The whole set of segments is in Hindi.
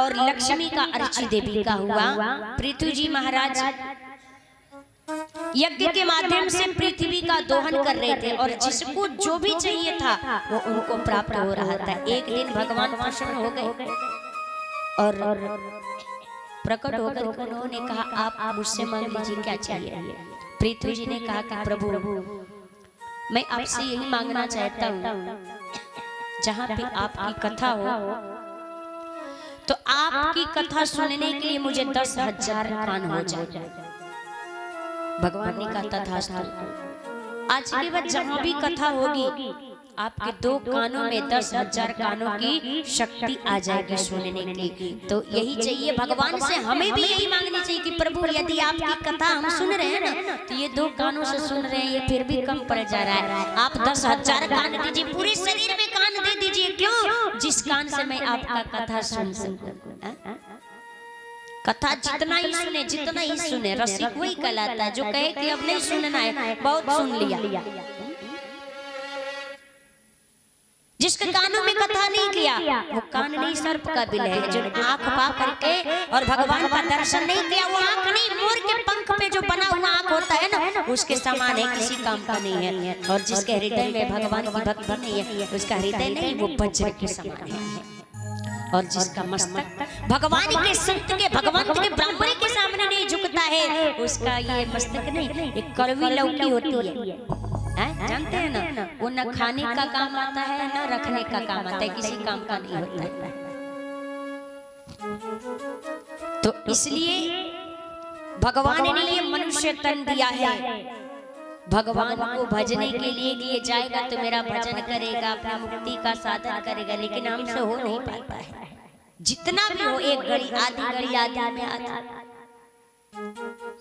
और लक्ष्मी का अर्ची देवी का हुआ। पृथ्वी जी महाराज यज्ञ के माध्यम से पृथ्वी का दोहन कर रहे थे और जिसको जो भी चाहिए था वो उनको प्राप्त हो रहा था। एक दिन भगवान प्रसन्न हो गए और प्रकट होकर उन्होंने कहा, आप मुझसे मांग लीजिए क्या चाहिए। पृथ्वी जी ने कहा कि प्रभु मैं आपसे यही मांगना चाहता हूँ, जहाँ पे आपकी कथा हो तो आपकी कथा सुनने के लिए मुझे 10,000 कान हो जाए। भगवान ने कहा तथास्तु। आज के बाद जहाँ भी कथा होगी आपके 2 कानों में 10,000 कानों की शक्ति आ जाएगी सुनने की। तो यही चाहिए भगवान से, हमें भी यही मांगनी चाहिए कि प्रभु यदि आपकी कथा हम सुन रहे हैं ना तो ये 2 कानों से सुन रहे हैं, ये फिर भी कम पड़ जा रहा है। आप 10,000 कान दीजिए, पूरे शरीर में कान दे दीजिए। क्यों? जिस कान से मैं आपका कथा सुन सकूं। कथा जितना ही सुने रसिक वही कहलाता है जो कहे कि अब नहीं सुनना है, बहुत सुन लिया। जिसके कानों में कथा नहीं किया वो कान नहीं सर्प का बिल है। जो आंख पा करके और भगवान का दर्शन नहीं किया वो आंख नहीं, मोर के पंख पे जो बना हुआ आंख होता है ना उसके समान है, किसी काम का नहीं है। और जिसके हृदय में भगवान की भक्ति नहीं है उसका हृदय नहीं, वो वज्र के समान है। और जिसका मस्तक भगवान के संत के भगवंत के ब्राह्मण के सामने नहीं झुकता है उसका ये मस्तक नहीं, एक कड़वी लौकी होती है, जानते हैं ना, वो न खाने का काम आता है न रखने का काम आता है, किसी काम का नहीं होता है। तो इसलिए भगवान ने ये मनुष्य तन दिया है, भगवान को भजने के लिए जाएगा तो मेरा भजन करेगा, अपनी मुक्ति का साधन करेगा, लेकिन हमसे हो नहीं पाता है। जितना भी हो एक घड़ी आधी में आधा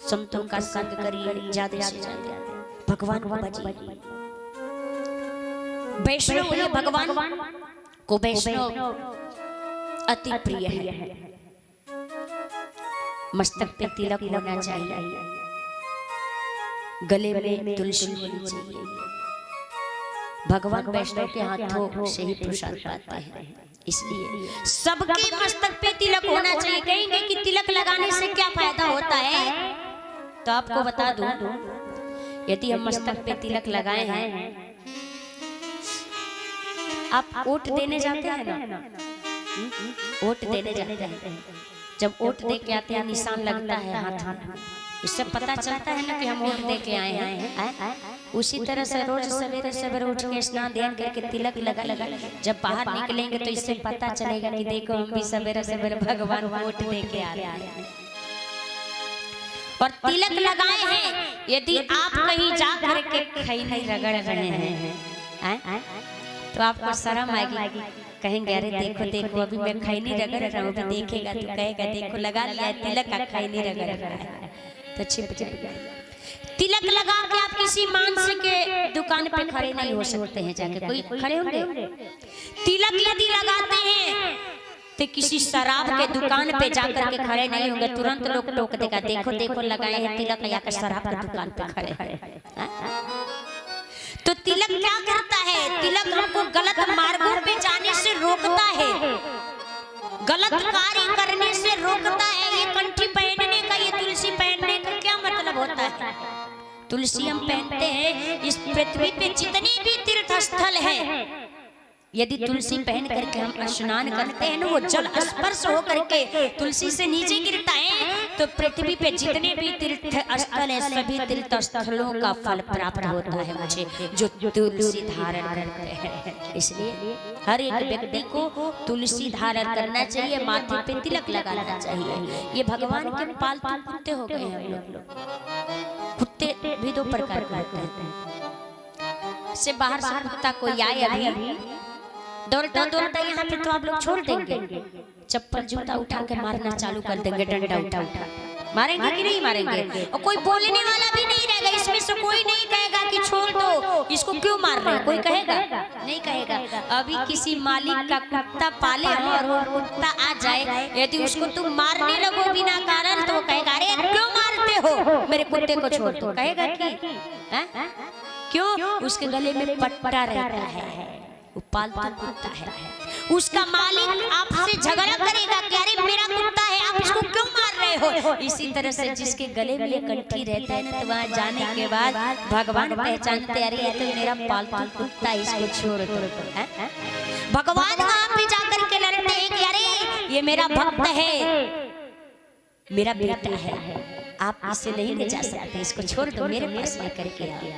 संतों का संग करिए, ज्यादा से ज्यादा भगवान को भजिए। वैष्णव है, भगवान को वैष्णव अति प्रिय है। मस्तक पे तिलक होना चाहिए, गले में तुलसी होनी चाहिए। भगवान वैष्णव के हाथों से ही प्रसाद पाते हैं, इसलिए सबके मस्तक पे तिलक होना चाहिए। कहेंगे कि तिलक लगाने से क्या फायदा होता है, तो आपको बता दूं, यदि हम मस्तक पे तिलक लगाए हैं, आप वोट देने जाते हैं ना, वोट देने जाते हैं, जब वोट दे के आते हैं निशान लगता है हाथ में, इससे पता चलता है ना कि हम वोट दे के आए हैं। उसी तरह से रोज सवेरे उठ के स्नान ध्यान करके तिलक लगा, जब बाहर निकलेंगे तो इससे पता चलेगा कि देखो हम भी सवेरे भगवान वोट दे के आ रहे हैं और तिलक लगाए हैं। यदि आप कहीं जा करके खैनी रगड़ रहे हैं तो आपको शर्म आएगी, कहेंगे अरे देखो अभी मैं खैनी रगड़ रहा हूँ, देखेगा तो कहेगा देखो लगा लिया तिलक का खैनी रगड़ रहा है, तो छिप जाएगा। तिलक लगा के आप किसी मांस के दुकान पे खड़े नहीं हो सकते हैं, जाके कोई खड़े होंगे। तिलक यदि लगाते हैं तो किसी शराब के दुकान पे जाकर के खड़े नहीं होंगे, तुरंत लोग टोक देगा, देखो लगाए हैं तिलक, या शराब के दुकान पे खड़े हैं। तो तिलक क्या करता है? तिलक हमको गलत मार्गों पे जाने से रोकता है, गलत कार्य करने से रोकता है। ये कंठी पहनने का, ये तुलसी पहनने का क्या मतलब होता है? तुलसी हम पहनते हैं, इस पृथ्वी पे जितने भी तीर्थ स्थल है, यदि तुलसी पहन करके हम स्नान करते हैं ना, वो जल स्पर्श हो करके तुलसी से नीचे गिरता है, तो पृथ्वी पे जितने भी तीर्थ स्थल है सभी तीर्थ स्थलों का फल प्राप्त होता है मुझे, जो तुलसी धारण करते हैं। इसलिए हर एक व्यक्ति को तुलसी धारण करना चाहिए, माथे पे तिलक लगाना चाहिए। ये भगवान के पालतू कुत्ते हो गए हैं हम लोग। कुत्ते भी 2 प्रकार के होते हैं, से बाहर से कुत्ता कोई आए अभी दौड़ता यहाँ पे तो आप लोग छोड़ देंगे, चप्पल जूता उठा के मारना चालू कर देंगे, डंडा उठा मारेंगे कि नहीं मारेंगे? और कोई बोलने वाला भी नहीं रहेगा, इसमें से कोई नहीं कहेगा कि छोड़ दो इसको, क्यों मार रहे हैं, कोई कहेगा नहीं कहेगा। अभी किसी मालिक का कुत्ता पाले और वो कुत्ता आ जाए, यदि उसको तुम मारने लगो बिना कारण तो वो कहेगा अरे क्यों मारते हो, मेरे कुत्ते को छोड़ दो, कहेगा कि क्यों? उसके गले में पट्टा रहता है, वो पालतू कुत्ता है। उसका मालिक आपसे झगड़ा करेगा कि अरे मेरा हो। इसी तरह से जिसके गले में ये कंठी रहता है ना, तो वहाँ जाने के बाद भगवान पहचानते, अरे ये तो मेरा पालतू कुत्ता है, इसको छोड़ दो। भगवान वहाँ पे जाकर के लड़ते हैं कि अरे ये मेरा भक्त है, मेरा बेटा है, आप इसे नहीं ले जा सकते, इसको छोड़ दो, मेरे पास लेकर के आओ।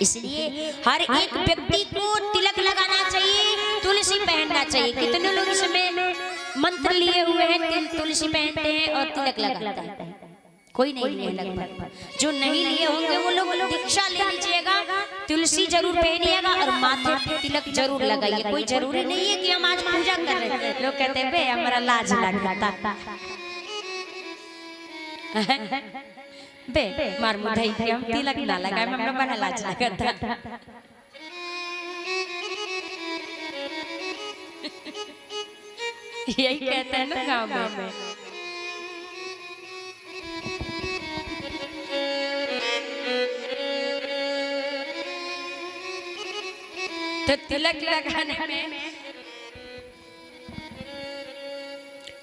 इसलिए हर एक व्यक्ति को तिलक लगाना चाहिए, तुलसी पहनना चाहिए। कितने लोग इसमें मंत्र लिए हुए हैं, तुलसी पहनते हैं और तिलक लगाते हैं? कोई नहीं लिए लगभग। जो नहीं लिए होंगे वो लोग दीक्षा ले लीजिएगा, तुलसी जरूर पहनिएगा और माथे पे तिलक जरूर लगाइए। कोई जरूरी नहीं है कि हम आज पूजा कर रहे हैं। लोग कहते हैं बे हमारा लाज लगता बे मार मुधाई के हम तिलक ना लगाए, हमरा बड़ा लाज लगता। यही कहते हैं ना गाँव में। तो तिलक लगाने में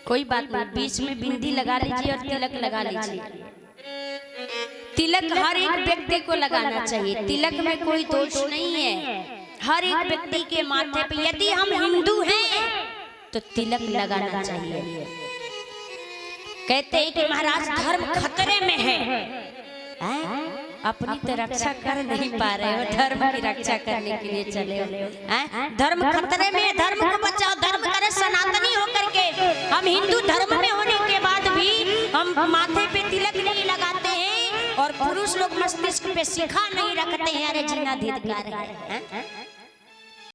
कोई बात नहीं, बीच में बिंदी लगा लीजिए और तिलक लगा लीजिए। तिलक हर एक व्यक्ति को लगाना चाहिए, तिलक में कोई दोष नहीं है। हर एक व्यक्ति के माथे पे, यदि हम हिंदू हैं तो तिलक लगाना चाहिए। कहते हैं कि महाराज धर्म खतरे में है, अपनी तो रक्षा कर नहीं पा रहे हो, धर्म की रक्षा करने के लिए चले हो। धर्म खतरे में, धर्म को बचाओ, धर्म करे सनातनी होकर के। हम हिंदू धर्म में होने के बाद भी हम माथे पे तिलक नहीं लगाते हैं और पुरुष लोग मस्तिष्क पे शिखा नहीं रखते हैं। अरे जीना धिक्कार है।